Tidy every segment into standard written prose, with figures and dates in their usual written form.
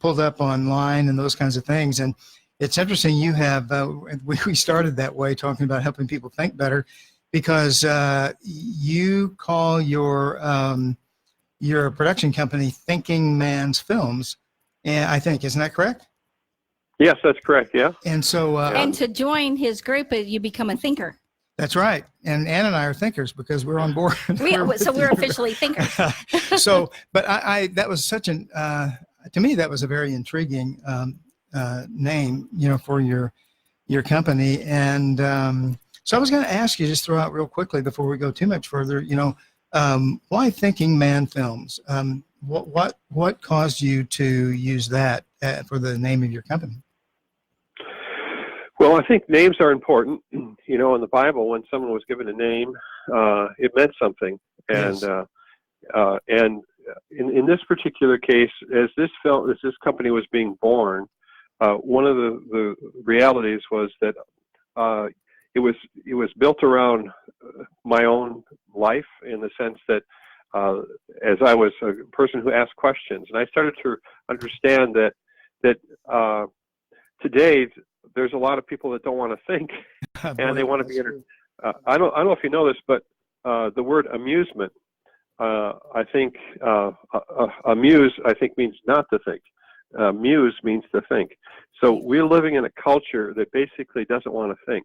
pulled up online and those kinds of things. And it's interesting. You have we started that way, talking about helping people think better, because you call your production company Thinking Man's Films, and I think, isn't that correct? Yes, that's correct. Yeah. And so, and to join his group, you become a thinker. That's right. And Ann and I are thinkers because we're on board. So we're officially thinkers. So, but that was such an, to me, that was a very intriguing name, for your company. And so I was going to ask you, just throw out real quickly before we go too much further, why Thinking Man Films? What caused you to use that for the name of your company? Well, I think names are important. In the Bible, when someone was given a name, it meant something. And Yes. And in this particular case, as this company was being born, one of the realities was that it was built around my own life, in the sense that as I was a person who asked questions, and I started to understand that today there's a lot of people that don't want to think, and they want to be I don't know if you know this, but the word amusement, I think amuse, I think, means not to think. Muse means to think. So we're living in a culture that basically doesn't want to think.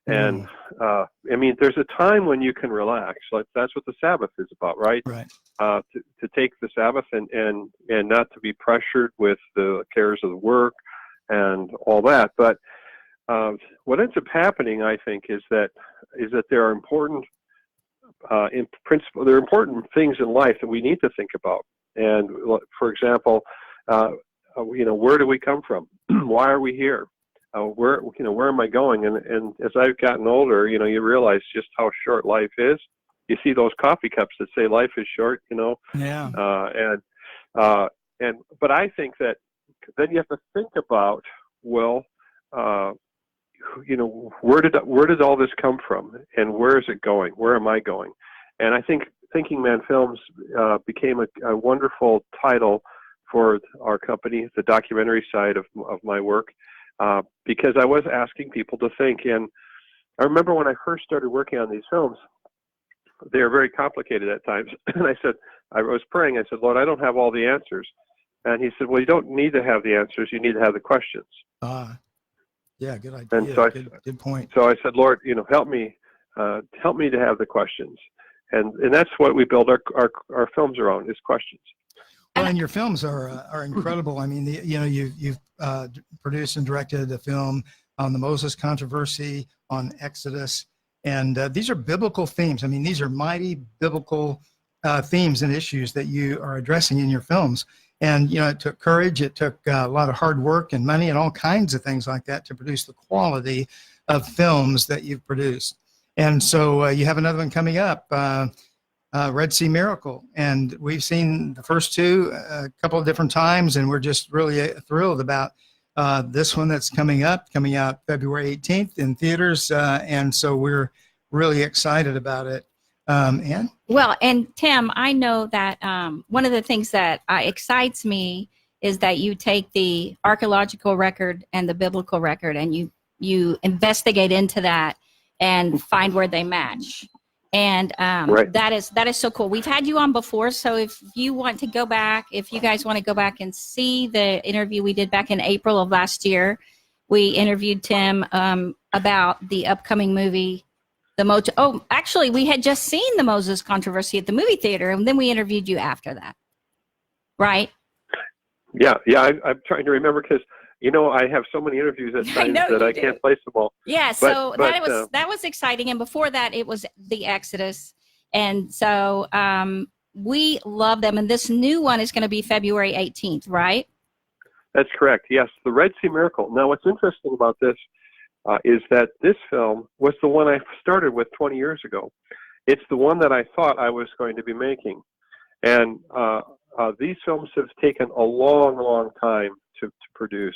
And there's a time when you can relax. Like, that's what the Sabbath is about, right? Right. To take the Sabbath and not to be pressured with the cares of the work and all that. But what ends up happening, I think, is that there are important, in principle, there are important things in life that we need to think about. And for example, where do we come from? Why are we here? Where am I going? And as I've gotten older, you realize just how short life is. You see those coffee cups that say "life is short," Yeah. But I think that then you have to think about, well, where did all this come from, and where is it going? Where am I going? And I think Thinking Man Films became a wonderful title for our company, the documentary side of my work, because I was asking people to think. And I remember when I first started working on these films, they are very complicated at times. And I was praying. I said, Lord, I don't have all the answers. And he said, well, you don't need to have the answers. You need to have the questions. Yeah, good idea. And so good point. So I said, Lord, help me to have the questions. And that's what we build our films around, is questions. Well, and your films are incredible. I mean, you've produced and directed a film on the Moses controversy, on Exodus, and these are biblical themes. I mean, these are mighty biblical themes and issues that you are addressing in your films. And it took courage, it took a lot of hard work and money and all kinds of things like that to produce the quality of films that you've produced. And so you have another one coming up. Red Sea Miracle, and we've seen the first two a couple of different times, and we're just really thrilled about this one that's coming out February 18th in theaters, and so we're really excited about it. Ann? Well, and Tim, I know that one of the things that excites me is that you take the archaeological record and the biblical record, and you investigate into that and find where they match. And right. that is so cool. We've had you on before, so if you want to go back, if you guys want to go back and see the interview we did back in April of last year, we interviewed Tim about the upcoming movie, actually, we had just seen the Moses controversy at the movie theater, and then we interviewed you after that, right? Yeah. I'm trying to remember, because I have so many interviews at times that I can't place them all. Yeah, so that was exciting. And before that, it was the Exodus. And so we love them. And this new one is going to be February 18th, right? That's correct. Yes, the Red Sea Miracle. Now, what's interesting about this is that this film was the one I started with 20 years ago. It's the one that I thought I was going to be making. And these films have taken a long, long time to produce.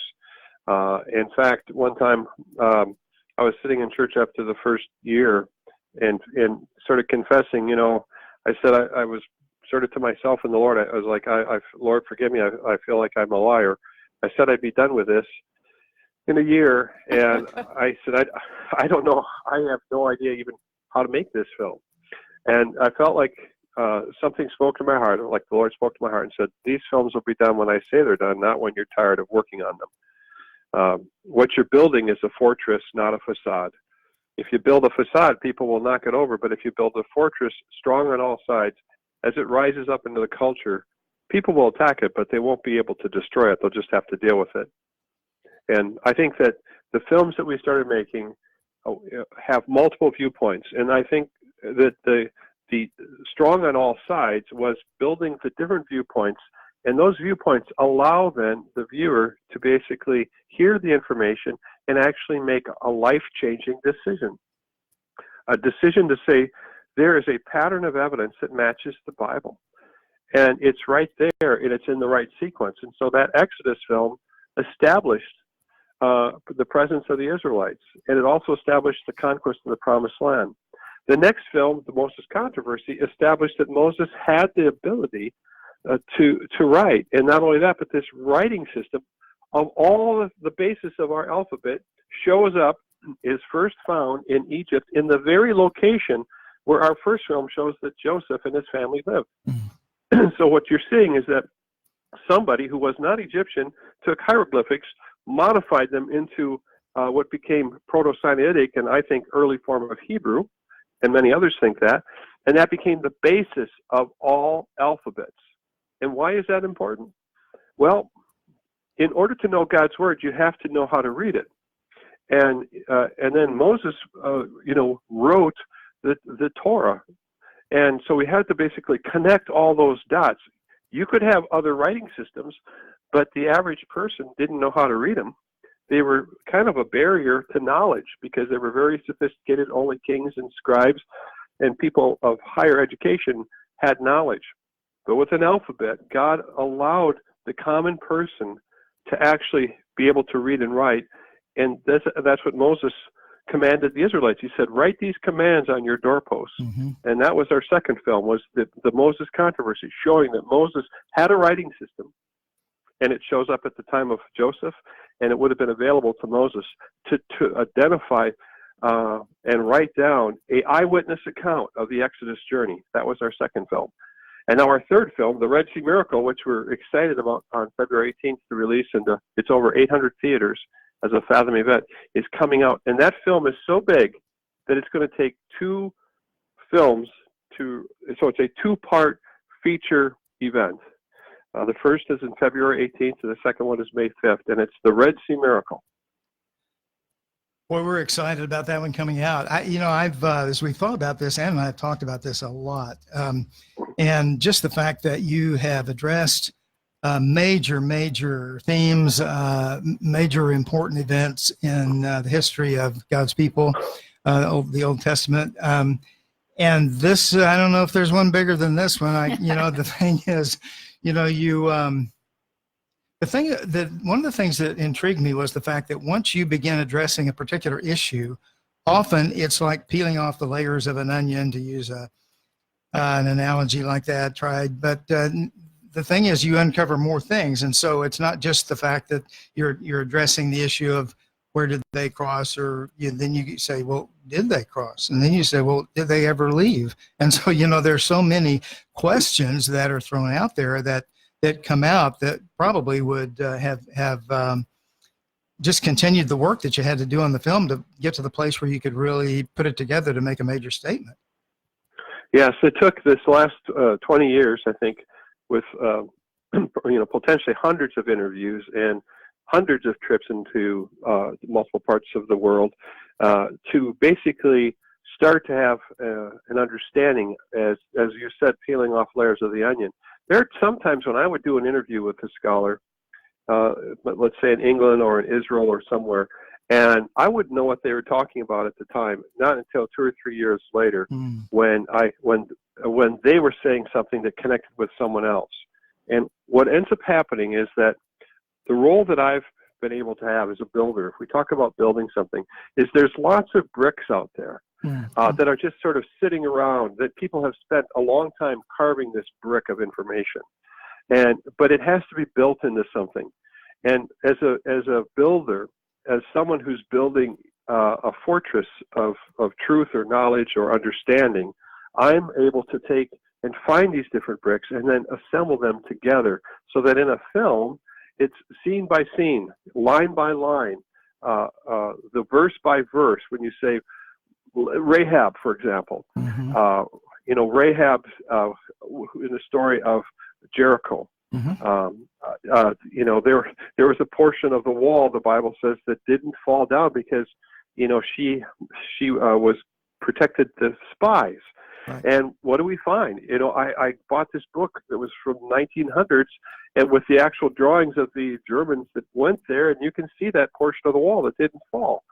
In fact, one time I was sitting in church after the first year and sort of confessing, I said I was sort of to myself and the Lord, I was like, Lord, forgive me. I feel like I'm a liar. I said I'd be done with this in a year, and I said, I don't know. I have no idea even how to make this film. And I felt like something spoke to my heart, like the Lord spoke to my heart and said, these films will be done when I say they're done, not when you're tired of working on them. What you're building is a fortress, not a facade. If you build a facade, people will knock it over. But if you build a fortress strong on all sides, as it rises up into the culture, people will attack it, but they won't be able to destroy it. They'll just have to deal with it. And I think that the films that we started making have multiple viewpoints. And I think that the strong on all sides was building the different viewpoints. And those viewpoints allow then the viewer to basically hear the information and actually make a life-changing decision. A decision to say, there is a pattern of evidence that matches the Bible. And it's right there, and it's in the right sequence. And so that Exodus film established the presence of the Israelites, and it also established the conquest of the Promised Land. The next film, The Moses Controversy, established that Moses had the ability to write. And not only that, but this writing system of all of the basis of our alphabet shows up, is first found in Egypt, in the very location where our first film shows that Joseph and his family lived. So what you're seeing is that somebody who was not Egyptian took hieroglyphics, modified them into what became Proto-Sinaitic, and I think early form of Hebrew, and many others think that, and that became the basis of all alphabets. And why is that important? Well, in order to know God's word, you have to know how to read it. And then Moses, wrote the Torah. And so we had to basically connect all those dots. You could have other writing systems, but the average person didn't know how to read them. They were kind of a barrier to knowledge because they were very sophisticated. Only kings and scribes and people of higher education had knowledge. But with an alphabet, God allowed the common person to actually be able to read and write. And that's what Moses commanded the Israelites. He said, write these commands on your doorposts. Mm-hmm. And that was our second film, was the Moses Controversy, showing that Moses had a writing system. And it shows up at the time of Joseph, and it would have been available to Moses to identify and write down an eyewitness account of the Exodus journey. That was our second film. And now our third film, The Red Sea Miracle, which we're excited about on February 18th to release, and it's over 800 theaters as a Fathom event, is coming out. And that film is so big that it's going to take two films so it's a two-part feature event. The first is in February 18th, and the second one is May 5th, and it's The Red Sea Miracle. Well, we're excited about that one coming out. I've as we thought about this, Ann and I have talked about this a lot, and just the fact that you have addressed major themes, major important events in the history of God's people, the Old Testament, and this, I don't know if there's one bigger than this one. The thing is, one of the things that intrigued me was the fact that once you begin addressing a particular issue, often it's like peeling off the layers of an onion, to use an analogy like that. But the thing is, you uncover more things, and so it's not just the fact that you're addressing the issue of where did they cross, then you say, well, did they cross? And then you say, well, did they ever leave? And so there's so many questions that are thrown out there that come out that probably would have just continued the work that you had to do on the film to get to the place where you could really put it together to make a major statement. Yes, it took this last 20 years, I think, with potentially hundreds of interviews and hundreds of trips into multiple parts of the world to basically start to have an understanding, as you said, peeling off layers of the onion. There are sometimes when I would do an interview with a scholar, let's say in England or in Israel or somewhere, and I wouldn't know what they were talking about at the time, not until 2 or 3 years later, when they were saying something that connected with someone else. And what ends up happening is that the role that I've been able to have as a builder, if we talk about building something, is there's lots of bricks out there. that are just sort of sitting around, that people have spent a long time carving this brick of information. But it has to be built into something. And as a builder, as someone who's building a fortress of truth or knowledge or understanding, I'm able to take and find these different bricks and then assemble them together so that in a film, it's scene by scene, line by line, the verse by verse. When you say Rahab, for example, Rahab in the story of Jericho, there was a portion of the wall, the Bible says, that didn't fall down because she was protected the spies. Right. And what do we find? I bought this book that was from 1900s, and with the actual drawings of the Germans that went there, and you can see that portion of the wall that didn't fall.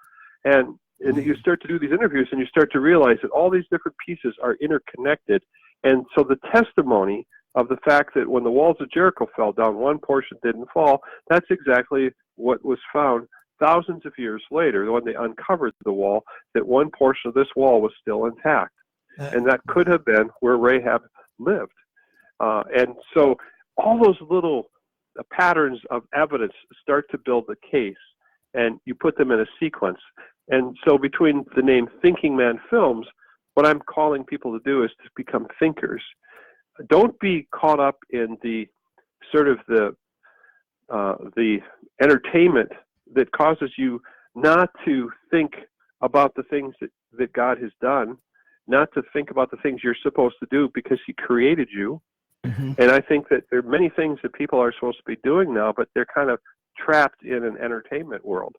And you start to do these interviews, and you start to realize that all these different pieces are interconnected. And so the testimony of the fact that when the walls of Jericho fell down, one portion didn't fall, that's exactly what was found thousands of years later when they uncovered the wall, that one portion of this wall was still intact. And that could have been where Rahab lived. And so all those little patterns of evidence start to build the case, and you put them in a sequence. And so between the name Thinking Man Films, what I'm calling people to do is to become thinkers. Don't be caught up in the sort of the entertainment that causes you not to think about the things that God has done, not to think about the things you're supposed to do because he created you. And I think that there are many things that people are supposed to be doing now, but they're kind of trapped in an entertainment world.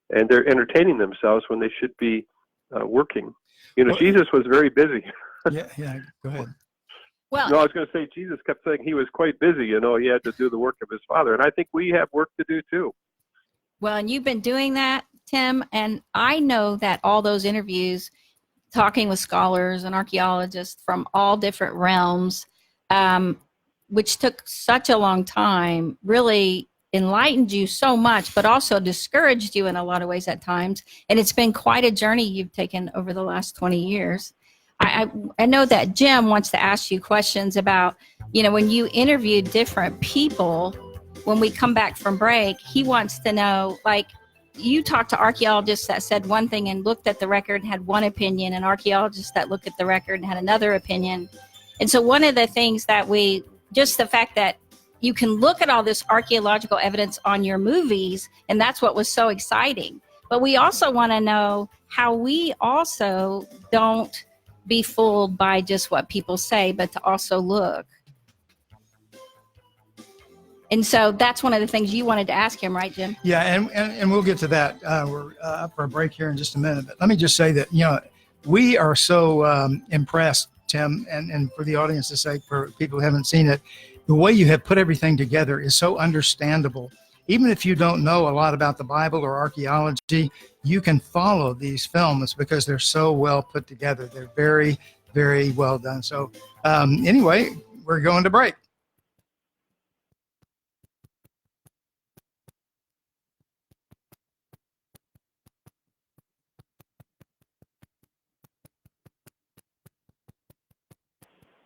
And they're entertaining themselves when they should be working. Jesus was very busy. Yeah, go ahead. Well, no, I was going to say Jesus kept saying he was quite busy. He had to do the work of his Father. And I think we have work to do too. Well, and you've been doing that, Tim, and I know that all those interviews, talking with scholars and archaeologists from all different realms, which took such a long time, really enlightened you so much, but also discouraged you in a lot of ways at times. And it's been quite a journey you've taken over the last 20 years. I know that Jim wants to ask you questions about, when you interviewed different people, when we come back from break, he wants to know, like, you talked to archaeologists that said one thing and looked at the record and had one opinion, and archaeologists that looked at the record and had another opinion. And so one of the things that just the fact that you can look at all this archaeological evidence on your movies, and that's what was so exciting. But we also want to know how we also don't be fooled by just what people say, but to also look. And so that's one of the things you wanted to ask him, right, Jim? Yeah, and we'll get to that. We're up for a break here in just a minute. But let me just say that, we are so impressed, Tim, and for the audience's sake, for people who haven't seen it, the way you have put everything together is so understandable. Even if you don't know a lot about the Bible or archaeology, you can follow these films because they're so well put together. They're very, very well done. So anyway, we're going to break.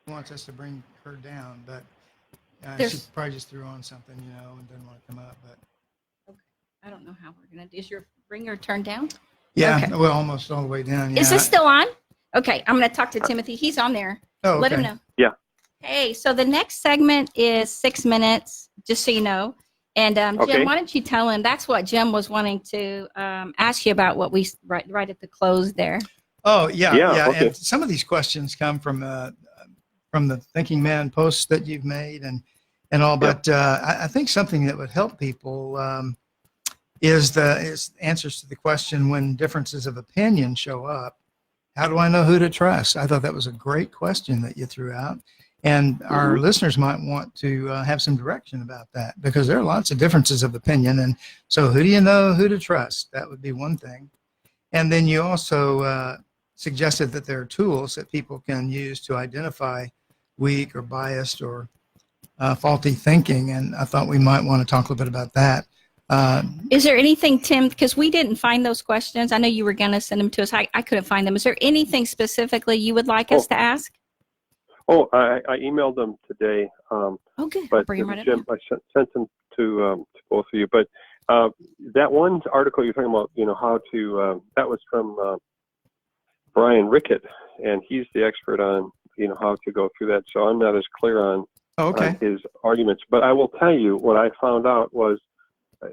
Wants us to bring her down, but she probably just threw on something, and didn't want to come up. But okay. I don't know how we're gonna do. Is your ringer turned down? Yeah, okay. Well, almost all the way down. Yeah. Is this still on? Okay, I'm gonna talk to Timothy. He's on there. Oh, okay. Let him know. Yeah. Hey, so the next segment is 6 minutes, just so you know. And Jim, why don't you tell him? That's what Jim was wanting to ask you about. What we right at the close there. Oh yeah. Okay. And some of these questions come from the Thinking Man posts that you've made and all, but I think something that would help people is answers to the question, when differences of opinion show up, how do I know who to trust? I thought that was a great question that you threw out, and our listeners might want to have some direction about that, because there are lots of differences of opinion, and so who do you know who to trust? That would be one thing. And then you also suggested that there are tools that people can use to identify weak or biased or faulty thinking, and I thought we might want to talk a little bit about that. Is there anything, Tim, because we didn't find those questions. I know you were going to send them to us. I couldn't find them. Is there anything specifically you would like us to ask? I emailed them today. Good. But Bring them right Jim, I sent them to both of you. But that one article you're talking about, how to, that was from Brian Rickett, and he's the expert on, how to go through that. So I'm not as clear on his arguments. But I will tell you what I found out was,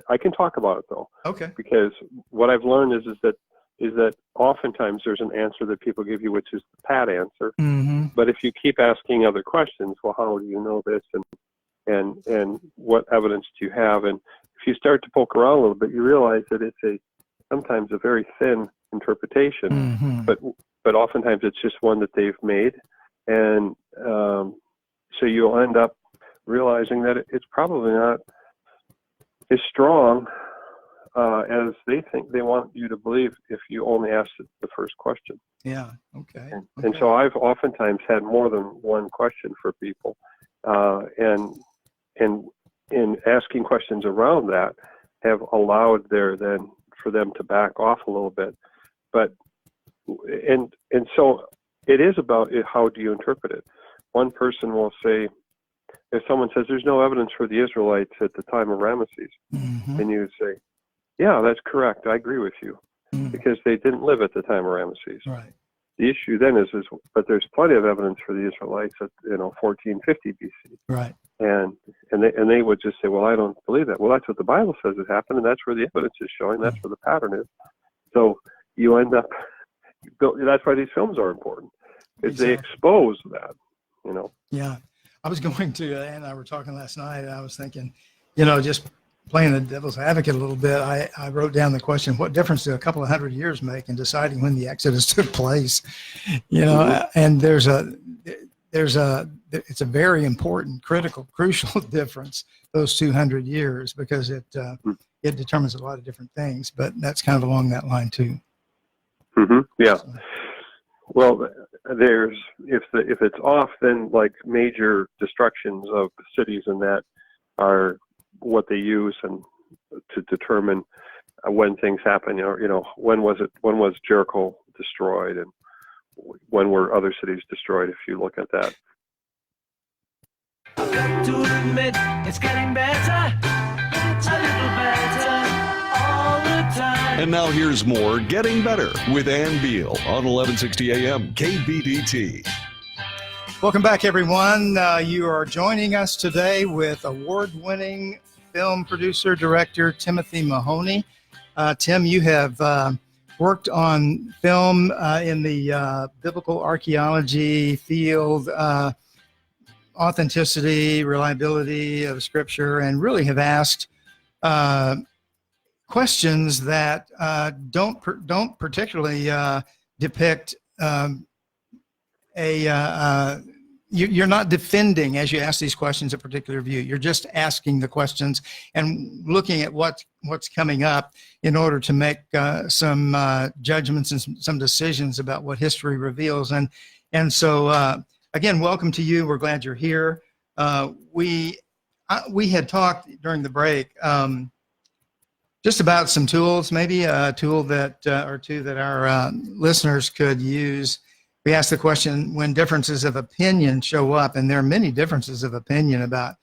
I can talk about it though. Okay. Because what I've learned is that oftentimes there's an answer that people give you, which is the pat answer. Mm-hmm. But if you keep asking other questions, well, how do you know this, and what evidence do you have? And if you start to poke around a little bit, you realize that it's sometimes a very thin interpretation, mm-hmm. but oftentimes it's just one that they've made, and so you'll end up realizing that it's probably not as strong as they think they want you to believe if you only ask the first question. Yeah. Okay. And so I've oftentimes had more than one question for people, and in asking questions around that have allowed for them to back off a little bit. But and so it is about how do you interpret it. One person will say, if someone says there's no evidence for the Israelites at the time of Ramesses, mm-hmm. and you say, yeah, that's correct, I agree with you, mm-hmm. because they didn't live at the time of Ramesses. Right. The issue then is, but there's plenty of evidence for the Israelites at 1450 BC. Right. And they would just say, well, I don't believe that. Well, that's what the Bible says it happened, and that's where the evidence is showing. That's where the pattern is. So you end up. That's why these films are important, because they expose that. Yeah. I was going to, and I were talking last night, and I was thinking, just playing the devil's advocate a little bit, I wrote down the question, what difference do a couple of 100 years make in deciding when the Exodus took place? Mm-hmm. And it's a very important, crucial difference, those 200 years, because it determines a lot of different things, but that's kind of along that line too. Mm-hmm. Yeah. So. Well, if it's off, then like major destructions of cities and that are what they use and to determine when things happen. When was Jericho destroyed, and when were other cities destroyed? If you look at that. I've got to admit, it's getting better, a little better all the time. And now here's more Getting Better with Ann Beal on 1160 AM KBDT. Welcome back, everyone. You are joining us today with award-winning film producer, director Timothy Mahoney. Tim, you have worked on film in the biblical archaeology field, authenticity, reliability of Scripture, and really have asked questions that don't particularly depict you're not defending as you ask these questions a particular view. You're just asking the questions and looking at what's coming up in order to make some judgments and some decisions about what history reveals. And so again, welcome to you. We're glad you're here. We had talked during the break just about some tools, maybe a tool that or two that our listeners could use. We asked the question, when differences of opinion show up, and there are many differences of opinion about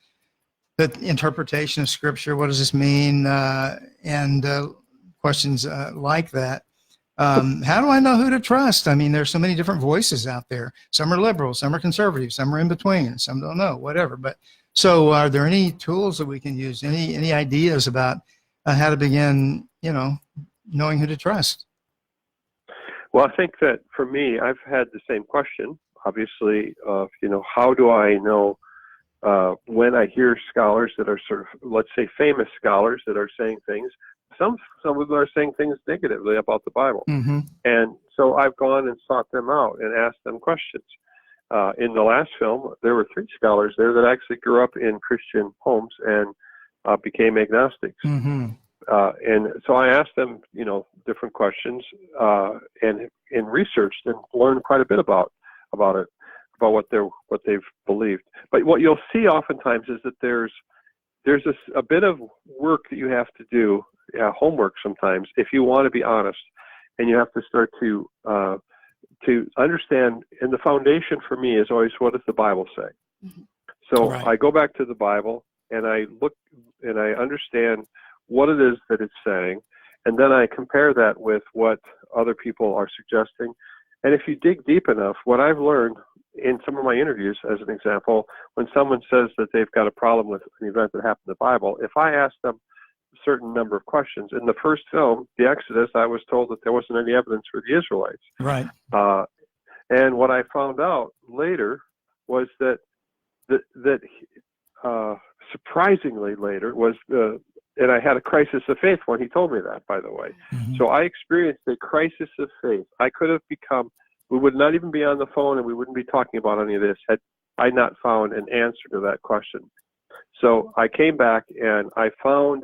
the interpretation of Scripture, what does this mean, and questions like that. How do I know who to trust? I mean, there's so many different voices out there. Some are liberal, some are conservative, some are in between, some don't know, whatever. But so are there any tools that we can use, any ideas about how to begin, knowing who to trust? Well, I think that for me, I've had the same question, obviously, of, how do I know when I hear scholars that are sort of, let's say, famous scholars that are saying things, some of them are saying things negatively about the Bible. Mm-hmm. And so I've gone and sought them out and asked them questions. In the last film, there were 3 scholars there that actually grew up in Christian homes and became agnostics. Mm-hmm. And so I asked them, different questions, and researched and learned quite a bit about what they've believed. But what you'll see oftentimes is that there's there's a bit of work that you have to do, homework sometimes, if you want to be honest, and you have to start to understand. And the foundation for me is always, what does the Bible say? Mm-hmm. So Right. I go back to the Bible and I look and I understand what it is that it's saying, and then I compare that with what other people are suggesting. And if you dig deep enough, what I've learned in some of my interviews, as an example, when someone says that they've got a problem with an event that happened in the Bible, if I ask them a certain number of questions, in the first film, the Exodus, I was told that there wasn't any evidence for the Israelites. Right. And what I found out later was that surprisingly later was and I had a crisis of faith when he told me that, by the way. Mhm. So I experienced a crisis of faith. I could have become, we would not even be on the phone and we wouldn't be talking about any of this had I not found an answer to that question. So I came back and I found,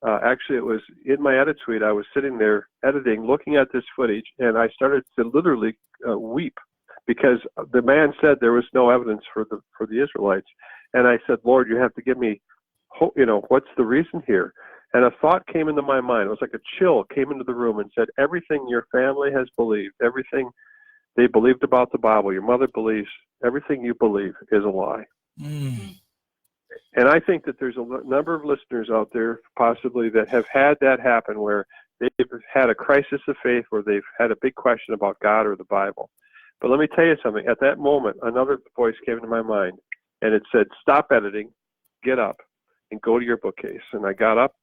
actually it was in my edit suite, I was sitting there editing, looking at this footage, and I started to literally weep, because the man said there was no evidence for the Israelites. And I said, Lord, you have to give me hope, what's the reason here? And a thought came into my mind. It was like a chill came into the room and said, everything your family has believed, everything they believed about the Bible, your mother believes, everything you believe is a lie. Mm. And I think that there's a number of listeners out there possibly that have had that happen, where they've had a crisis of faith, where they've had a big question about God or the Bible. But let me tell you something. At that moment, another voice came into my mind, and it said, stop editing, get up, and go to your bookcase. And I got up,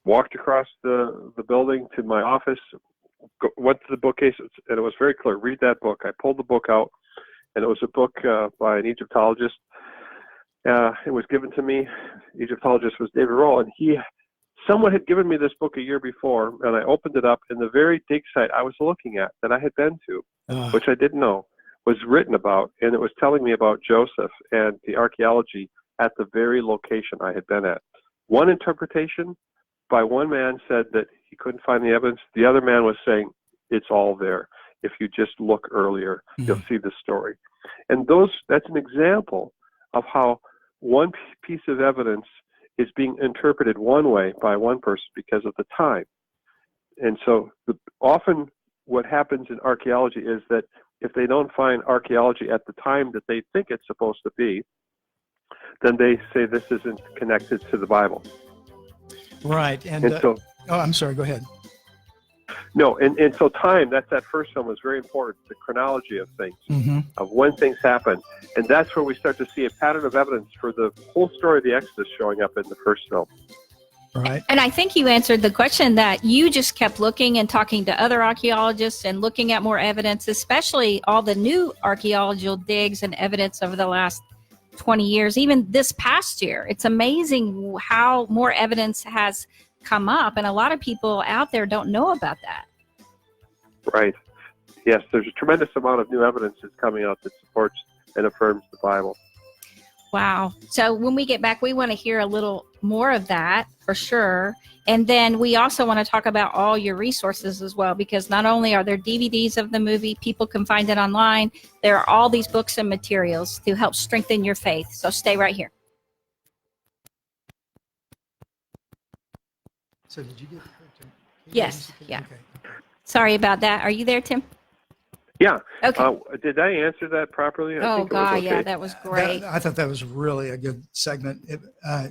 walked across the building to my office, went to the bookcase, and it was very clear, read that book. I pulled the book out, and it was a book by an Egyptologist. It was given to me. Egyptologist was David Roll, and someone had given me this book a year before, and I opened it up, and the very dig site I was looking at that I had been to, which I didn't know, was written about, and it was telling me about Joseph and the archaeology at the very location I had been at. One interpretation by one man said that he couldn't find the evidence. The other man was saying, it's all there. If you just look earlier, you'll see the story. And that's an example of how one piece of evidence is being interpreted one way by one person because of the time. And so often what happens in archaeology is that if they don't find archaeology at the time that they think it's supposed to be, then they say this isn't connected to the Bible. Right. And so, I'm sorry, go ahead. No, and so time, that first film was very important, the chronology of things, of when things happen. And that's where we start to see a pattern of evidence for the whole story of the Exodus showing up in the first film. Right. And I think you answered the question that you just kept looking and talking to other archaeologists and looking at more evidence, especially all the new archaeological digs and evidence over the last 20 years, even this past year. It's amazing how more evidence has come up, and a lot of people out there don't know about that. Right. Yes, there's a tremendous amount of new evidence that's coming out that supports and affirms the Bible. Wow. So when we get back, we want to hear a little more of that for sure. And then we also want to talk about all your resources as well, because not only are there DVDs of the movie, people can find it online, there are all these books and materials to help strengthen your faith. So stay right here. So did you get Yes. Yeah. Okay. Sorry about that. Are you there, Tim? Yeah. Okay. Did I answer that properly? I think it was okay. Yeah, that was great. I thought that was really a good segment.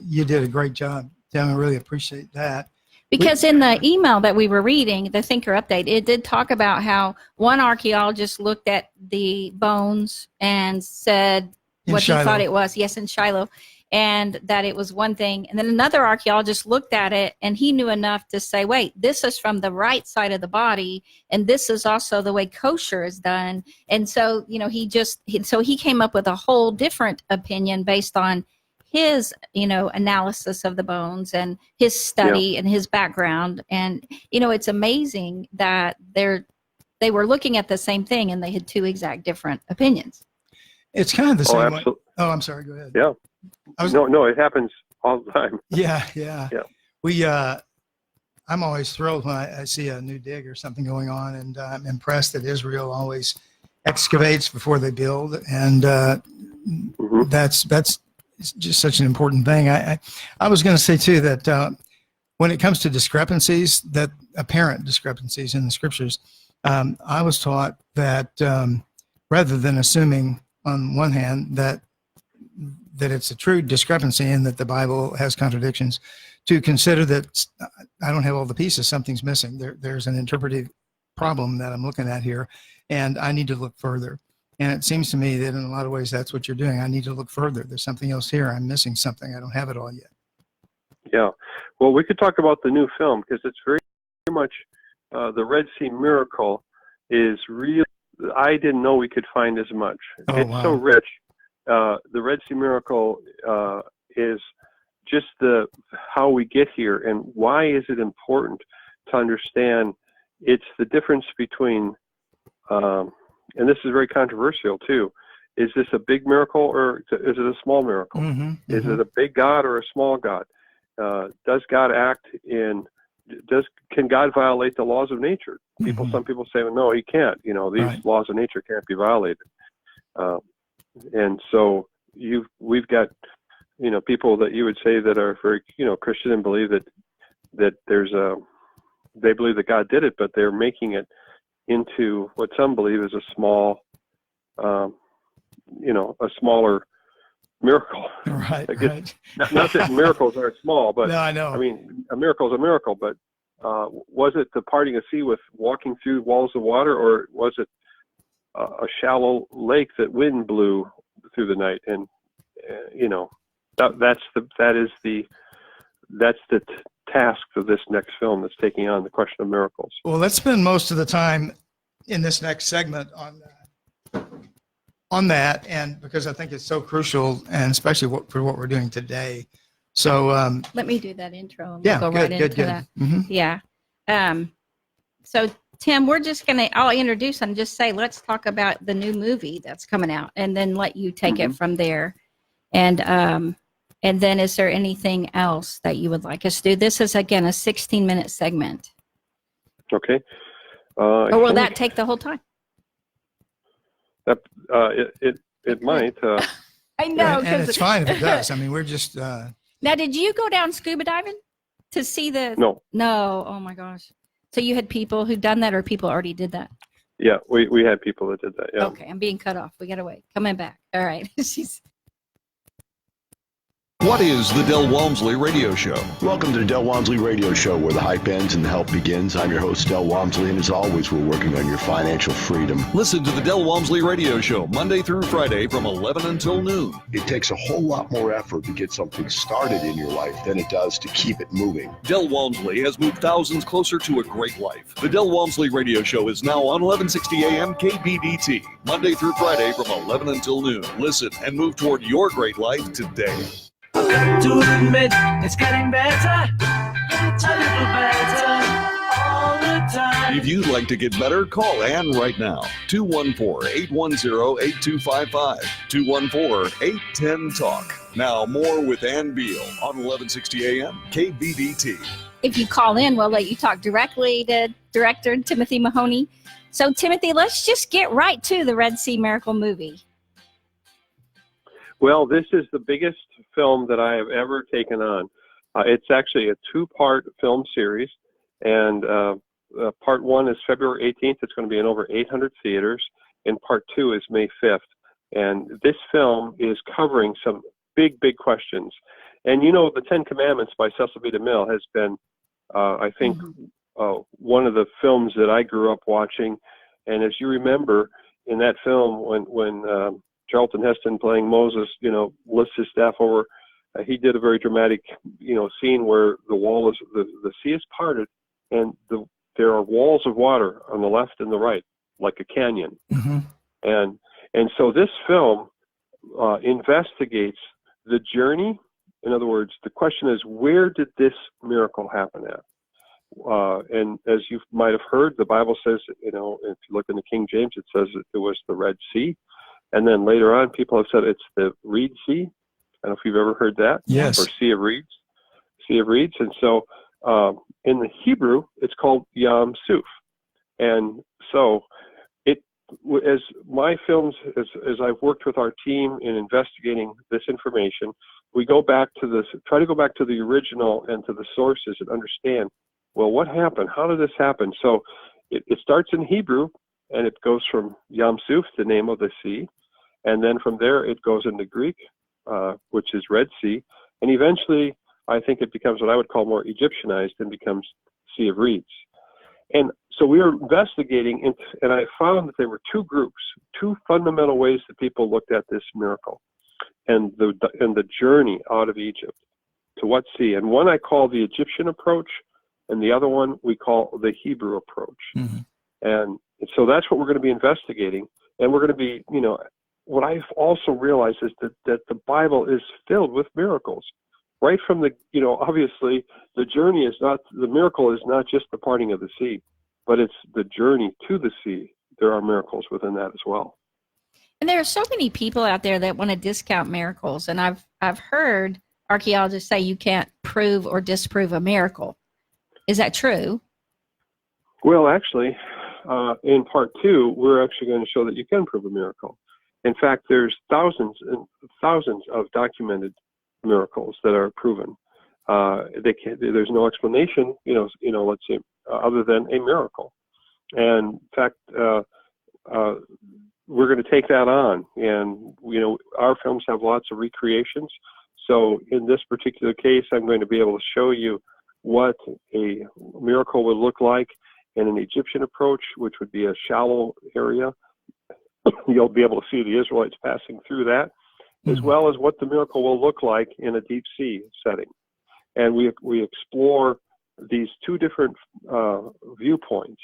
You did a great job, Tim. I really appreciate that. Because in the email that we were reading, the Thinker Update, it did talk about how one archaeologist looked at the bones and said what he thought it was. Yes, in Shiloh. And that it was one thing. And then another archaeologist looked at it and he knew enough to say, wait, this is from the right side of the body. And this is also the way kosher is done. And so, he came up with a whole different opinion based on his, analysis of the bones and his study and his background. And, it's amazing that they were looking at the same thing and they had two exact different opinions. It's kind of the same way. Oh, I'm sorry. Go ahead. Yeah. No, it happens all the time. Yeah. I'm always thrilled when I see a new dig or something going on, and I'm impressed that Israel always excavates before they build, and that's it's just such an important thing. I was going to say too that when it comes to discrepancies, that apparent discrepancies in the scriptures, I was taught that rather than assuming on one hand that it's a true discrepancy and that the Bible has contradictions, to consider that I don't have all the pieces, something's missing. There's an interpretive problem that I'm looking at here, and I need to look further. And it seems to me that in a lot of ways that's what you're doing. I need to look further. There's something else here. I'm missing something. I don't have it all yet. Yeah. Well, we could talk about the new film because it's very much the Red Sea miracle is really, I didn't know we could find as much. Oh, it's wow. so rich. The Red Sea miracle is just how we get here, and why is it important to understand. It's the difference between, and this is very controversial too, is this a big miracle or is it a small miracle? Mm-hmm, Is it a big God or a small God? Does God act can God violate the laws of nature? Some people say, well, no, he can't. You know, these Right. laws of nature can't be violated. And so we've got, people that you would say that are very, Christian and believe that they believe that God did it, but they're making it into what some believe is a small, a smaller miracle. Right, Like right. Not that miracles aren't small, but No, I know. I mean, a miracle is a miracle, but was it the parting of the sea with walking through walls of water, or was it a shallow lake that wind blew through the night? And that's the task of this next film that's taking on the question of miracles. Well, let's spend most of the time in this next segment on that, and because I think it's so crucial, and especially for what we're doing today. So Let me do that intro and yeah, we'll go good, right good, into good. that. Mm-hmm. Yeah. So Tim, I'll introduce and just say, let's talk about the new movie that's coming out, and then let you take it from there. And then is there anything else that you would like us to do? This is, again, a 16-minute segment. Okay. Or will that take the whole time? It might. I know. And it's fine if it does. I mean, we're just Now, did you go down scuba diving to see the? No. No. Oh my gosh. So you had people who done that, or people already did that? Yeah, we had people that did that. Yeah. Okay, I'm being cut off. We gotta wait. Coming back. All right. What is the Del Walmsley Radio Show? Welcome to the Del Walmsley Radio Show, where the hype ends and the help begins. I'm your host, Del Walmsley, and as always, we're working on your financial freedom. Listen to the Del Walmsley Radio Show Monday through Friday from 11 until noon. It takes a whole lot more effort to get something started in your life than it does to keep it moving. Del Walmsley has moved thousands closer to a great life. The Del Walmsley Radio Show is now on 1160 AM KBDT, Monday through Friday from 11 until noon. Listen and move toward your great life today. To admit it's getting better, a little better all the time. If you'd like to get better, call Ann right now. 214-810-8255. 214-810-TALK. Now more with Ann Beal on 1160 AM KBDT. If you call in, we'll let you talk directly to director Timothy Mahoney. So, Timothy, let's just get right to the Red Sea Miracle movie. Well, this is the biggest film that I have ever taken on. It's actually a two-part film series, and part one is February 18th. It's going to be in over 800 theaters, and part two is May 5th. And this film is covering some big, big questions. And the Ten Commandments by Cecil B. DeMille has been, I think, one of the films that I grew up watching. And as you remember, in that film, when Charlton Heston playing Moses, lifts his staff over. He did a very dramatic, scene where the sea is parted, and there are walls of water on the left and the right, like a canyon. mm-hmm. And so this film investigates the journey. In other words, the question is, where did this miracle happen at? And as you might have heard, the Bible says, if you look in the King James, it says it was the Red Sea. And then later on, people have said it's the Reed Sea. I don't know if you've ever heard that. Yes. Or Sea of Reeds. Sea of Reeds. And so in the Hebrew, it's called Yam Suf. And so as my films, as I've worked with our team in investigating this information, we go back to this, try to go back to the original and to the sources and understand, well, what happened? How did this happen? So it starts in Hebrew, and it goes from Yam Suf, the name of the sea, and then from there it goes into Greek, which is Red Sea, and eventually I think it becomes what I would call more Egyptianized and becomes Sea of Reeds. And so we were investigating, and I found that there were two groups, two fundamental ways that people looked at this miracle and the journey out of Egypt to what sea. And one I call the Egyptian approach, and the other one we call the Hebrew approach. Mm-hmm. And so that's what we're going to be investigating. And we're going to be, what I've also realized is that the Bible is filled with miracles. Right from the, obviously the journey is not, the miracle is not just the parting of the sea, but it's the journey to the sea. There are miracles within that as well. And there are so many people out there that want to discount miracles. And I've heard archaeologists say you can't prove or disprove a miracle. Is that true? Well, actually, in part 2, we're actually going to show that you can prove a miracle. In fact, there's thousands and thousands of documented miracles that are proven. There's no explanation, let's say, other than a miracle. And in fact, we're going to take that on. And, our films have lots of recreations. So in this particular case, I'm going to be able to show you what a miracle would look like in an Egyptian approach, which would be a shallow area. You'll be able to see the Israelites passing through that, as well as what the miracle will look like in a deep sea setting. And we explore these two different viewpoints.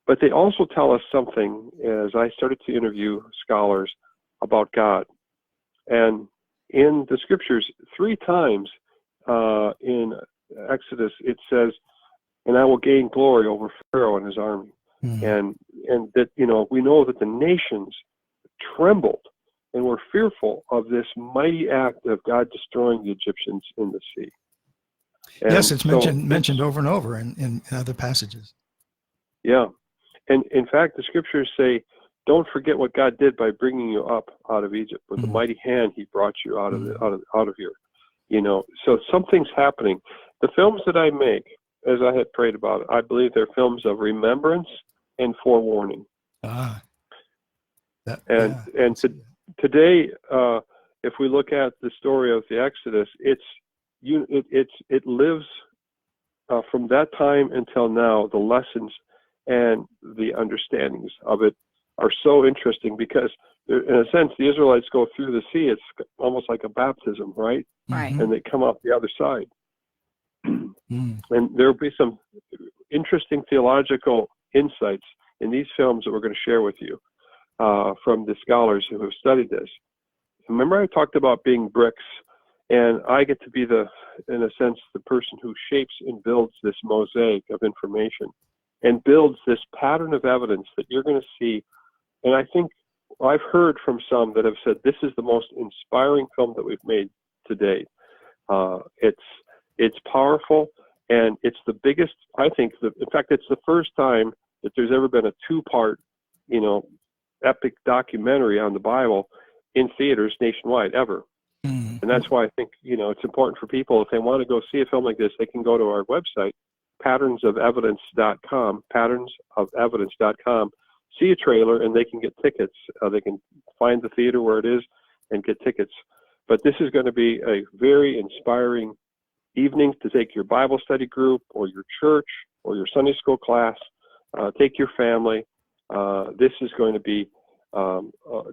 But they also tell us something as I started to interview scholars about God. And in the scriptures, 3 times in Exodus, it says, and I will gain glory over Pharaoh and his army. And that, we know that the nations trembled and were fearful of this mighty act of God destroying the Egyptians in the sea. And yes, it's mentioned over and over in other passages. Yeah. And in fact, the scriptures say, don't forget what God did by bringing you up out of Egypt. With a mighty hand, he brought you out of here. So something's happening. The films that I make, as I had prayed about it, I believe they're films of remembrance and forewarning. Today, if we look at the story of the Exodus, it lives from that time until now. The lessons and the understandings of it are so interesting because, in a sense, the Israelites go through the sea. It's almost like a baptism, right? Right. And they come out the other side. And there will be some interesting theological insights in these films that we're going to share with you from the scholars who have studied this. Remember I talked about being bricks, and I get to be in a sense, the person who shapes and builds this mosaic of information and builds this pattern of evidence that you're going to see. And I think I've heard from some that have said this is the most inspiring film that we've made to date. It's powerful, and it's the biggest, I think, in fact, it's the first time that there's ever been a 2-part, epic documentary on the Bible in theaters nationwide ever. And that's why I think, it's important for people, if they want to go see a film like this, they can go to our website, patternsofevidence.com, see a trailer, and they can get tickets. They can find the theater where it is and get tickets. But this is going to be a very inspiring evening to take your Bible study group or your church or your Sunday school class, take your family. This is going to be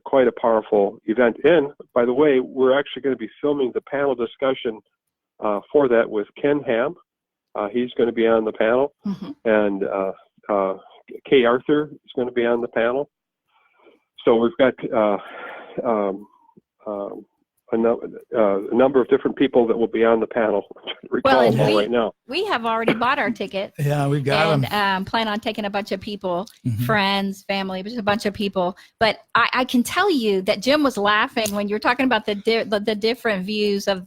quite a powerful event. And by the way, we're actually going to be filming the panel discussion for that with Ken Ham. He's going to be on the panel, and Kay Arthur is going to be on the panel. So we've got a number of different people that will be on the panel. Recall them all right now. We have already bought our ticket. Yeah, we've got them. And plan on taking a bunch of people, friends, family, just a bunch of people. But I can tell you that Jim was laughing when you were talking about the different views of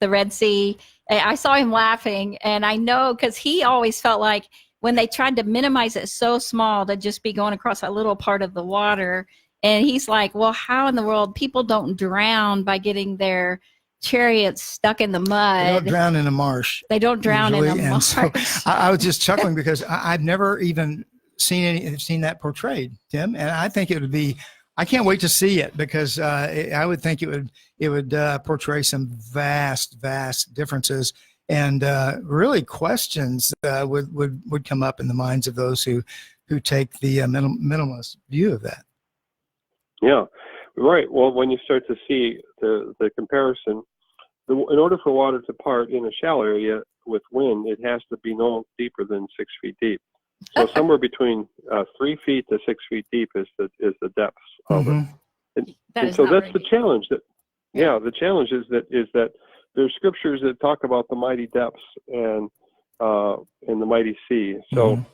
the Red Sea. I saw him laughing, and I know because he always felt like when they tried to minimize it so small to just be going across a little part of the water. And he's like, well, how in the world people don't drown by getting their chariots stuck in the mud? They don't drown in a marsh. They don't drown usually. in a And marsh. so I was just chuckling because I've never even seen that portrayed, Tim. And I think it would be, I can't wait to see it because I would think it would portray some vast differences, and really questions would come up in the minds of those who take the minimalist view of that. Yeah, right. Well, when you start to see the comparison, in order for water to part in a shallow area with wind, it has to be no deeper than 6 feet deep. So somewhere between 3 feet to 6 feet deep is the depths of it. And so that's the challenge. The challenge is that there's scriptures that talk about the mighty depths and the mighty sea. So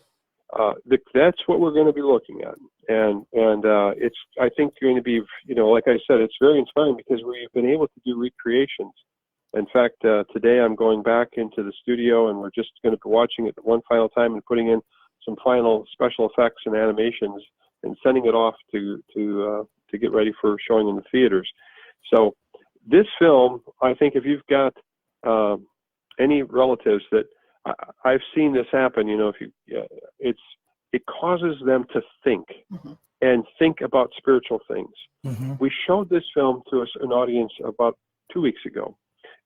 that's what we're going to be looking at. And it's, I think, going to be, like I said, it's very inspiring because we've been able to do recreations. In fact, today I'm going back into the studio, and we're just going to be watching it one final time and putting in some final special effects and animations and sending it off to get ready for showing in the theaters. So this film, I think if you've got any relatives that I've seen this happen, it causes them to think and think about spiritual things. We showed this film to an audience about 2 weeks ago,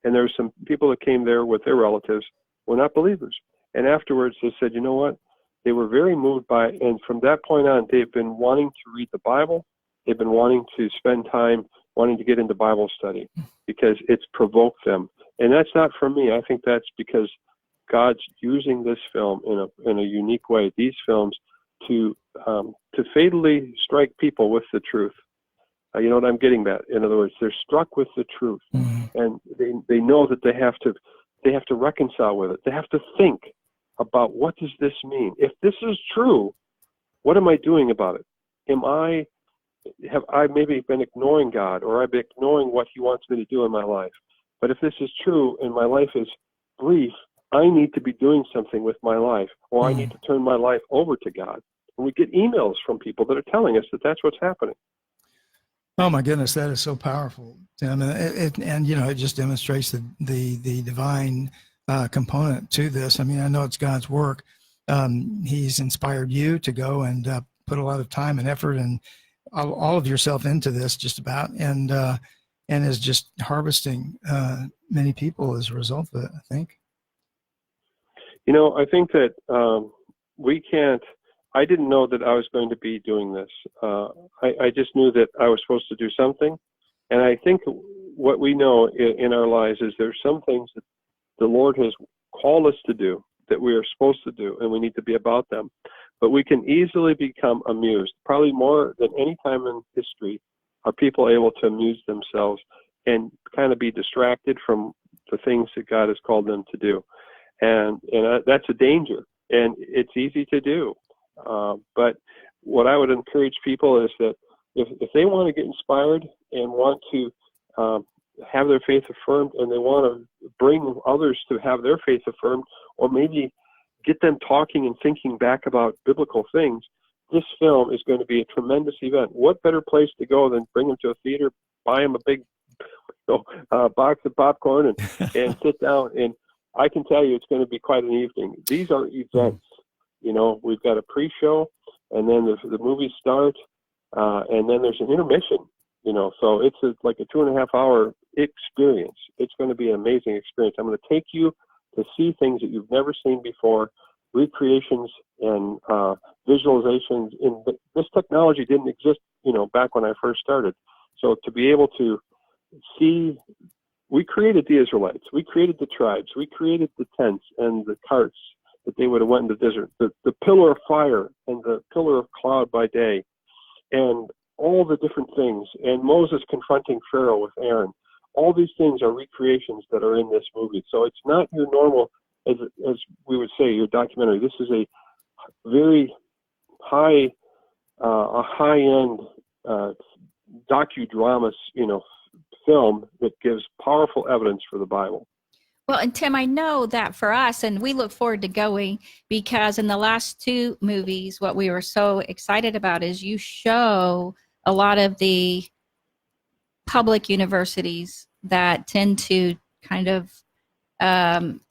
and there were some people that came there with their relatives who were not believers. And afterwards they said, you know what? They were very moved by it. And from that point on, they've been wanting to read the Bible. They've been wanting to spend time wanting to get into Bible study because it's provoked them. And that's not from me. I think that's because God's using this film in a unique way, these films, to fatally strike people with the truth. You know what I'm getting at? In other words, they're struck with the truth, and they know that they have to reconcile with it. They have to think about, what does this mean? If this is true, what am I doing about it? Have I maybe been ignoring God, or I've been ignoring what He wants me to do in my life? But if this is true and my life is brief, I need to be doing something with my life, or I need to turn my life over to God. And we get emails from people that are telling us that that's what's happening. Oh my goodness, that is so powerful, Tim, and it just demonstrates the divine component to this. I mean, I know it's God's work. He's inspired you to go and put a lot of time and effort and all of yourself into this, just about, and is just harvesting many people as a result of it, I think. I think that we can't. I didn't know that I was going to be doing this. I just knew that I was supposed to do something. And I think what we know in our lives is there's some things that the Lord has called us to do that we are supposed to do, and we need to be about them. But we can easily become amused. Probably more than any time in history are people able to amuse themselves and kind of be distracted from the things that God has called them to do. And that's a danger, and it's easy to do. But what I would encourage people is that if they want to get inspired and want to have their faith affirmed, and they want to bring others to have their faith affirmed, or maybe get them talking and thinking back about biblical things, this film is going to be a tremendous event. What better place to go than bring them to a theater, buy them a big box of popcorn, and sit down. And I can tell you it's going to be quite an evening. These are events. We've got a pre-show, and then the movies start, and then there's an intermission. So it's like a 2.5 hour experience. It's going to be an amazing experience. I'm going to take you to see things that you've never seen before, recreations and visualizations. This technology didn't exist, back when I first started. So to be able to see, we created the Israelites, we created the tribes, we created the tents and the carts that they would have went in the desert, the pillar of fire and the pillar of cloud by day, and all the different things, and Moses confronting Pharaoh with Aaron. All these things are recreations that are in this movie. So it's not your normal, as we would say, your documentary. This is a very high-end docudrama, film that gives powerful evidence for the Bible. Well, and Tim, I know that for us, and we look forward to going, because in the last two movies, what we were so excited about is you show a lot of the public universities that tend to kind of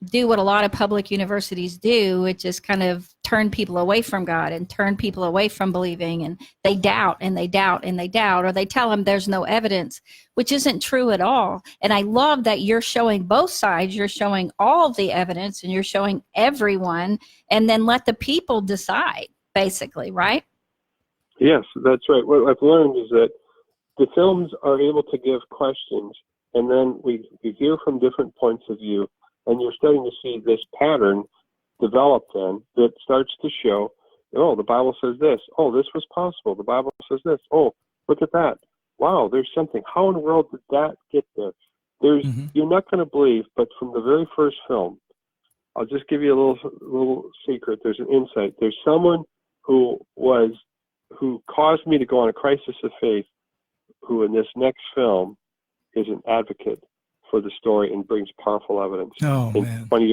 do what a lot of public universities do, which is kind of turn people away from God and turn people away from believing, and they doubt and they doubt and they doubt, or they tell them there's no evidence, which isn't true at all. And I love that you're showing both sides. You're showing all the evidence and you're showing everyone, and then let the people decide, basically, right? Yes, that's right. What I've learned is that the films are able to give questions, and then we hear from different points of view, and you're starting to see this pattern develop then that starts to show, oh, the Bible says this. Oh, this was possible. The Bible says this. Oh, look at that. Wow, there's something. How in the world did that get there? You're not going to believe, but from the very first film, I'll just give you a little secret. There's an insight. There's someone who caused me to go on a crisis of faith, who in this next film is an advocate for the story and brings powerful evidence. Oh, and man. 20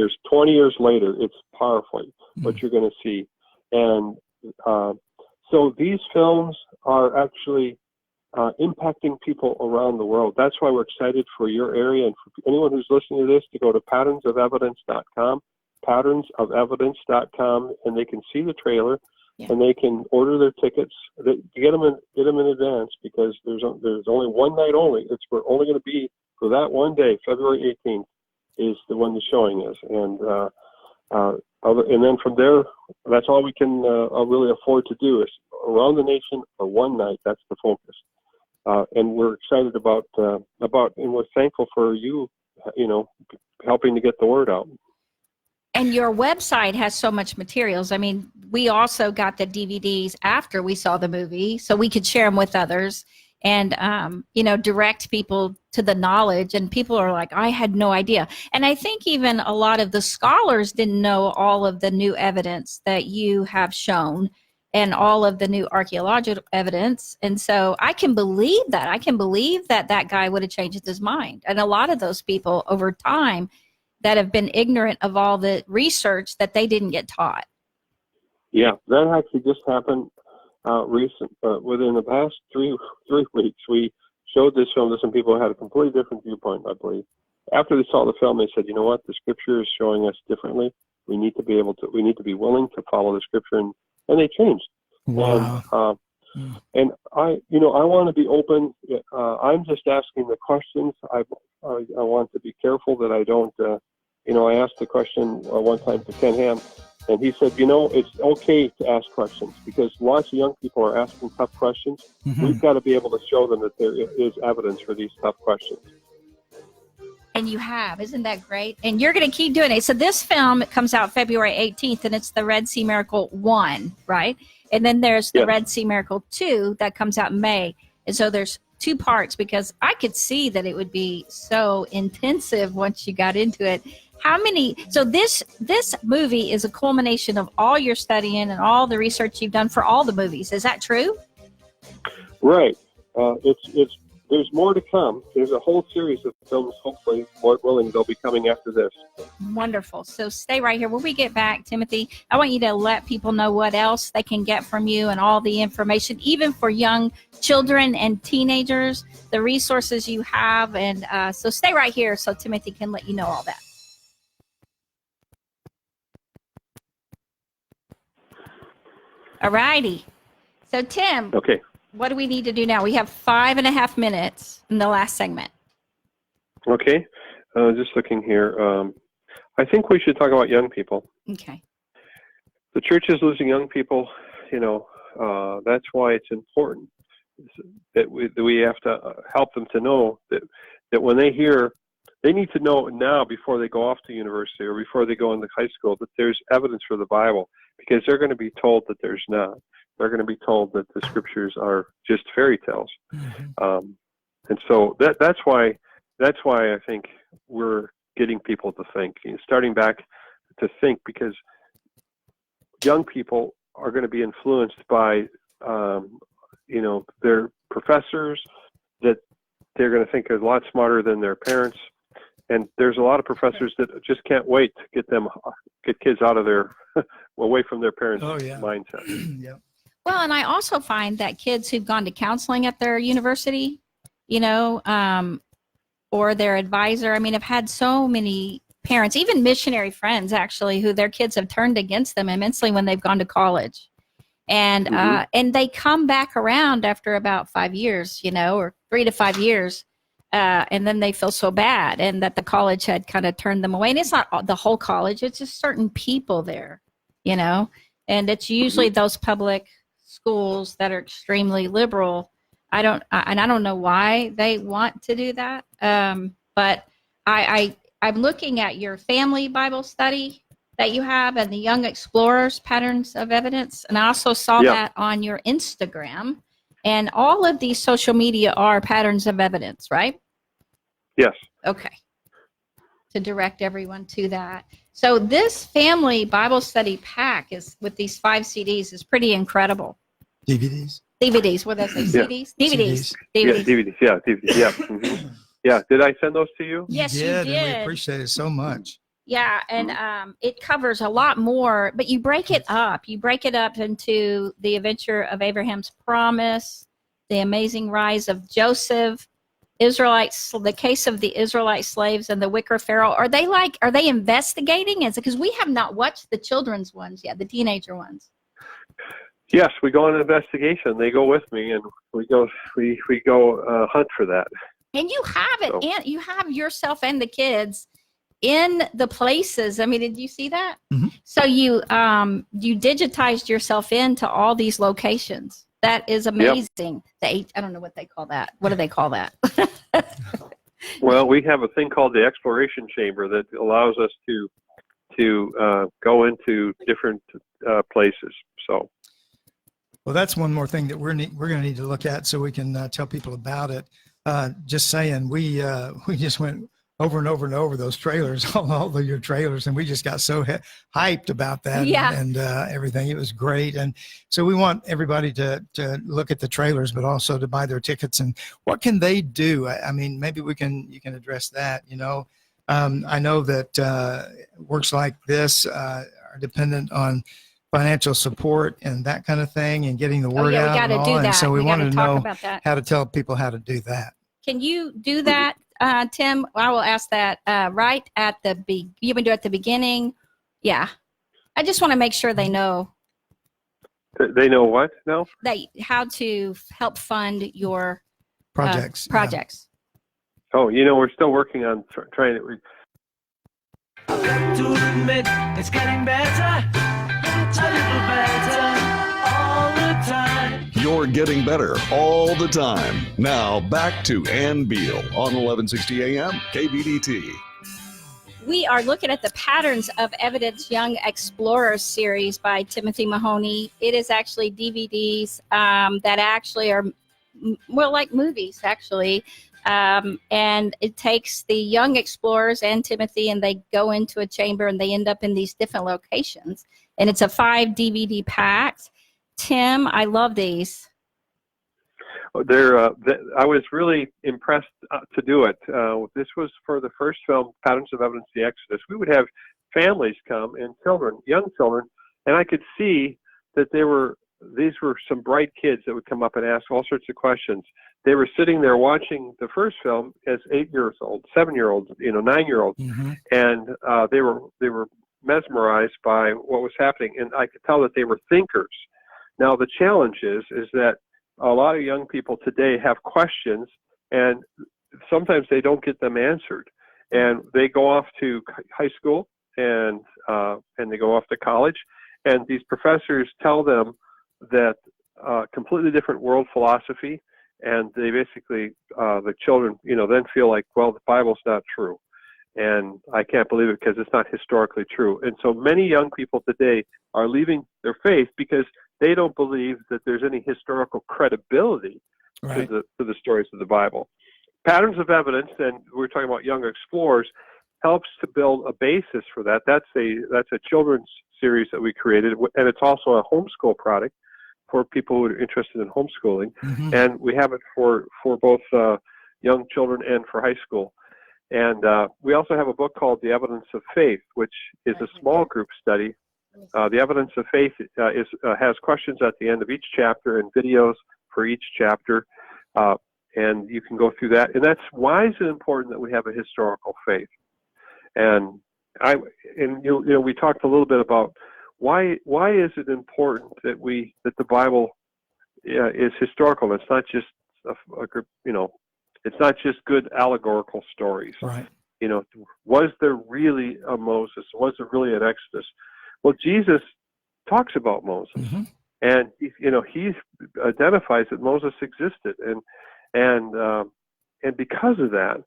years later, it's powerful what you're going to see. And so these films are actually impacting people around the world. That's why we're excited for your area, and for anyone who's listening to this to go to patternsofevidence.com, and they can see the trailer. Yeah. And they can order their tickets. Get them in advance, because there's only one night only. We're only going to be for that one day. February 18th is the one the showing is, and then from there, that's all we can really afford to do is around the nation for one night. That's the focus, and we're excited about, and we're thankful for you, helping to get the word out. And your website has so much materials. I mean, we also got the DVDs after we saw the movie, so we could share them with others and, direct people to the knowledge. And people are like, I had no idea. And I think even a lot of the scholars didn't know all of the new evidence that you have shown and all of the new archaeological evidence. And so I can believe that. I can believe that that guy would have changed his mind. And a lot of those people over time that have been ignorant of all the research that they didn't get taught. Yeah, that actually just happened within the past three weeks. We showed this film to some people who had a completely different viewpoint, I believe. After they saw the film, they said, you know what, the scripture is showing us differently. We need to be willing to follow the scripture, and they changed. Wow. And I want to be open. I'm just asking the questions. I want to be careful that I don't, I asked the question one time to Ken Ham, and he said, it's okay to ask questions, because lots of young people are asking tough questions. Mm-hmm. We've got to be able to show them that there is evidence for these tough questions. And you have. Isn't that great? And you're going to keep doing it. So this film comes out February 18th, and it's the Red Sea Miracle 1, right? And then there's the Red Sea Miracle 2 that comes out in May. And so there's two parts, because I could see that it would be so intensive once you got into it. So this movie is a culmination of all your studying and all the research you've done for all the movies. Is that true? Right. There's more to come. There's a whole series of films, hopefully, Lord willing, they'll be coming after this. Wonderful. So stay right here. When we get back, Timothy, I want you to let people know what else they can get from you and all the information, even for young children and teenagers, the resources you have. And so stay right here so Timothy can let you know all that. All righty. So, Tim. Okay. What do we need to do now? We have 5.5 minutes in the last segment. Okay. Just looking here. I think we should talk about young people. Okay. The church is losing young people. That's why it's important that we have to help them to know that when they hear, they need to know now before they go off to university or before they go into high school that there's evidence for the Bible, because they're going to be told that there's not. They're going to be told that the scriptures are just fairy tales. Mm-hmm. And so that's why I think we're getting people to think, starting back to think, because young people are going to be influenced by, their professors, that they're going to think are a lot smarter than their parents. And there's a lot of professors that just can't wait to get kids out of their, away from their parents' mindset. Yeah. Well, and I also find that kids who've gone to counseling at their university, or their advisor, I mean, I've had so many parents, even missionary friends actually, who their kids have turned against them immensely when they've gone to college. And and they come back around after about 5 years, or 3 to 5 years. And then they feel so bad, and that the college had kind of turned them away. And it's not the whole college, it's just certain people there, and it's usually those public schools that are extremely liberal. I don't know why they want to do that. But I'm looking at your family Bible study that you have and the Young Explorers Patterns of Evidence. And I also saw that on your Instagram. And all of these social media are patterns of evidence, right? Yes. Okay. To direct everyone to that. So this family Bible study pack is with these 5 CDs is pretty incredible. DVDs. What did I say? CDs? DVDs. Yeah, DVDs. Yeah, DVDs. Yeah. Mm-hmm. Yeah. Did I send those to you? Yes, you did. And we appreciate it so much. Yeah, and it covers a lot more, but you break it up. You break it up into the adventure of Abraham's promise, the amazing rise of Joseph, Israelites, the case of the Israelite slaves, and the wicked Pharaoh. Are they investigating? Because we have not watched the children's ones yet, the teenager ones. Yes, we go on an investigation. They go with me, and we go hunt for that. And you have it, and you have yourself and the kids in the places. I mean, did you see that? Mm-hmm. So you digitized yourself into all these locations. That is amazing. Yep. I don't know what they call that. What do they call that? Well, we have a thing called the exploration chamber that allows us to go into different places. So. Well, that's one more thing that we're going to need to look at so we can tell people about it. Just saying, we just went over and over and over those trailers, all of your trailers, and we just got so hyped about that and everything. It was great. And so we want everybody to look at the trailers, but also to buy their tickets. And what can they do? I mean, maybe you can address that. I know that works like this are dependent on financial support and that kind of thing, and getting the word out. We got to do that. And so we wanted to know how to tell people how to do that. Can you do that, Tim? I will ask that right at the you can do it at the beginning. Yeah, I just want to make sure they know. They know what now? How to help fund your projects. Projects. Yeah. Oh, we're still working on trying to. To admit it's getting better, a little better all the time. You're getting better all the time. Now back to Ann Beal on 1160 AM KBDT. We are looking at the Patterns of Evidence Young Explorers series by Timothy Mahoney. It is actually DVDs that actually are more like movies, actually. And it takes the young explorers and Timothy, and they go into a chamber and they end up in these different locations. And it's a 5 DVD pack. Tim, I love these. I was really impressed to do it. This was for the first film, Patterns of Evidence, the Exodus. We would have families come and young children, and I could see that these were some bright kids that would come up and ask all sorts of questions. They were sitting there watching the first film as 8 years old, 7-year-olds, 9-year-olds, and they were mesmerized by what was happening, and I could tell that they were thinkers. Now the challenge is that a lot of young people today have questions, and sometimes they don't get them answered, and they go off to high school and they go off to college, and these professors tell them that completely different world philosophy, and they basically the children then feel like, well, the Bible's not true, and I can't believe it because it's not historically true. And so many young people today are leaving their faith because they don't believe that there's any historical credibility to the stories of the Bible. Patterns of Evidence, and we're talking about young explorers, helps to build a basis for that. That's a children's series that we created, and it's also a homeschool product for people who are interested in homeschooling. And we have it for both young children and for high school. And we also have a book called The Evidence of Faith, which is a small group study. The Evidence of Faith has questions at the end of each chapter and videos for each chapter, and you can go through that. And that's why is it important that we have a historical faith? And we talked a little bit about why is it important that the Bible is historical. It's not just it's not just good allegorical stories. Right. Was there really a Moses? Was there really an Exodus? Well, Jesus talks about Moses, mm-hmm. and he identifies that Moses existed, and because of that,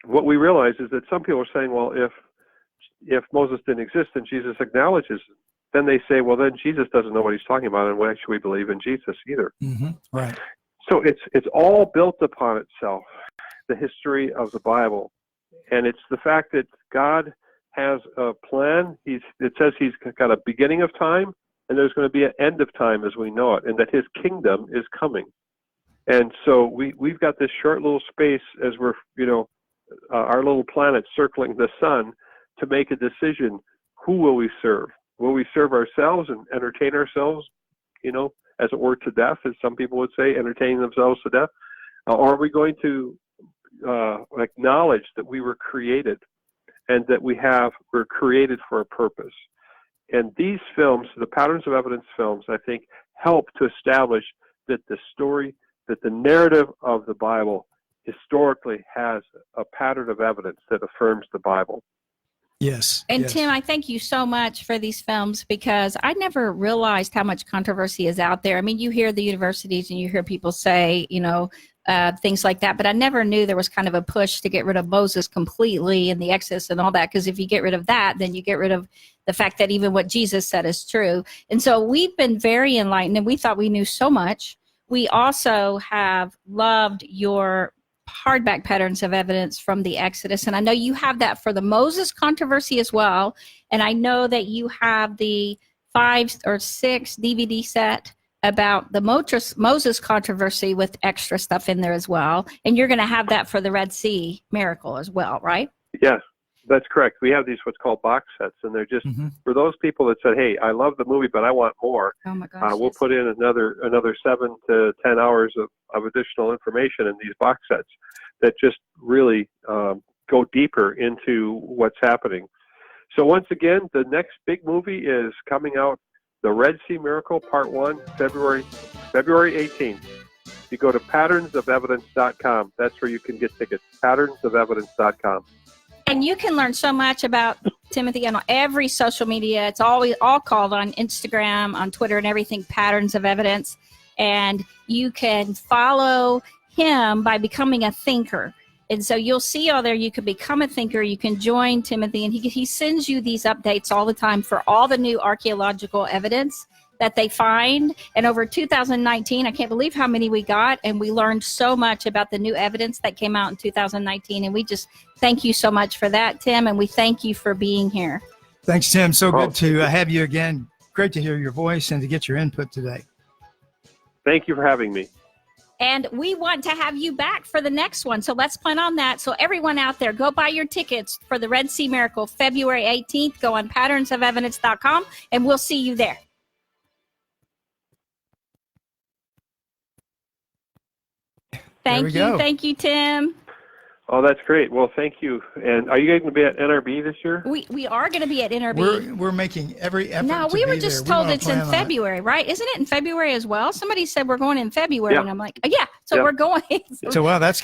what we realize is that some people are saying, well, if Moses didn't exist and Jesus acknowledges it, then they say, well, then Jesus doesn't know what he's talking about, and why should we believe in Jesus either? Mm-hmm. Right. So it's all built upon itself, the history of the Bible, and it's the fact that God has a plan. It says he's got a beginning of time, and there's going to be an end of time as we know it, and that his kingdom is coming. And so we've got this short little space as we're, our little planet circling the sun to make a decision. Who will we serve? Will we serve ourselves and entertain ourselves, as it were, to death, as some people would say, entertaining themselves to death? Or are we going to acknowledge that we were created and that we're created for a purpose? And these films, the Patterns of Evidence films, I think, help to establish that the narrative of the Bible historically has a pattern of evidence that affirms the Bible. Yes. And yes. Tim, I thank you so much for these films, because I never realized how much controversy is out there. I mean, you hear the universities and you hear people say, things like that, but I never knew there was kind of a push to get rid of Moses completely and the Exodus and all that, because if you get rid of that, then you get rid of the fact that even what Jesus said is true. And so we've been very enlightened, and we thought we knew so much. We also have loved your hardback Patterns of Evidence from the Exodus, and I know you have that for the Moses controversy as well, and I know that you have the 5 or 6 DVD set about the Moses controversy with extra stuff in there as well, and you're going to have that for the Red Sea miracle as well, right? Yes, that's correct. We have these what's called box sets, and they're just mm-hmm. for those people that said, hey, I love the movie, but I want more. Oh my gosh. We'll put in another 7 to 10 hours of additional information in these box sets that just really go deeper into what's happening. So once again, the next big movie is coming out, The Red Sea Miracle, Part 1, February 18th. You go to patternsofevidence.com. That's where you can get tickets, patternsofevidence.com. And you can learn so much about Timothy on every social media. It's always all called on Instagram, on Twitter, and everything, Patterns of Evidence. And you can follow him by becoming a thinker. And so you'll see all there, you can become a thinker, you can join Timothy, and he sends you these updates all the time for all the new archaeological evidence that they find. And over 2019, I can't believe how many we got, and we learned so much about the new evidence that came out in 2019. And we just thank you so much for that, Tim, and we thank you for being here. Thanks, Tim. So good to have you again. Great to hear your voice and to get your input today. Thank you for having me. And we want to have you back for the next one. So let's plan on that. So everyone out there, go buy your tickets for the Red Sea Miracle, February 18th. Go on patternsofevidence.com, and we'll see you there. Thank you. Thank you, Tim. Oh, that's great. Well, thank you. And are you going to be at NRB this year? We are going to be at NRB. We're making every effort. No, we were just told it's in February, right? Isn't it in February as well? Somebody said we're going in February, and I'm like, yeah. So we're going. So well, that's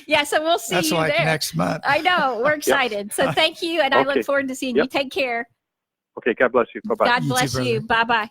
yeah. So we'll see you there. That's like next month. I know. We're excited. So thank you, and I look forward to seeing you. Take care. Okay. God bless you. Bye bye. God bless you. Bye bye.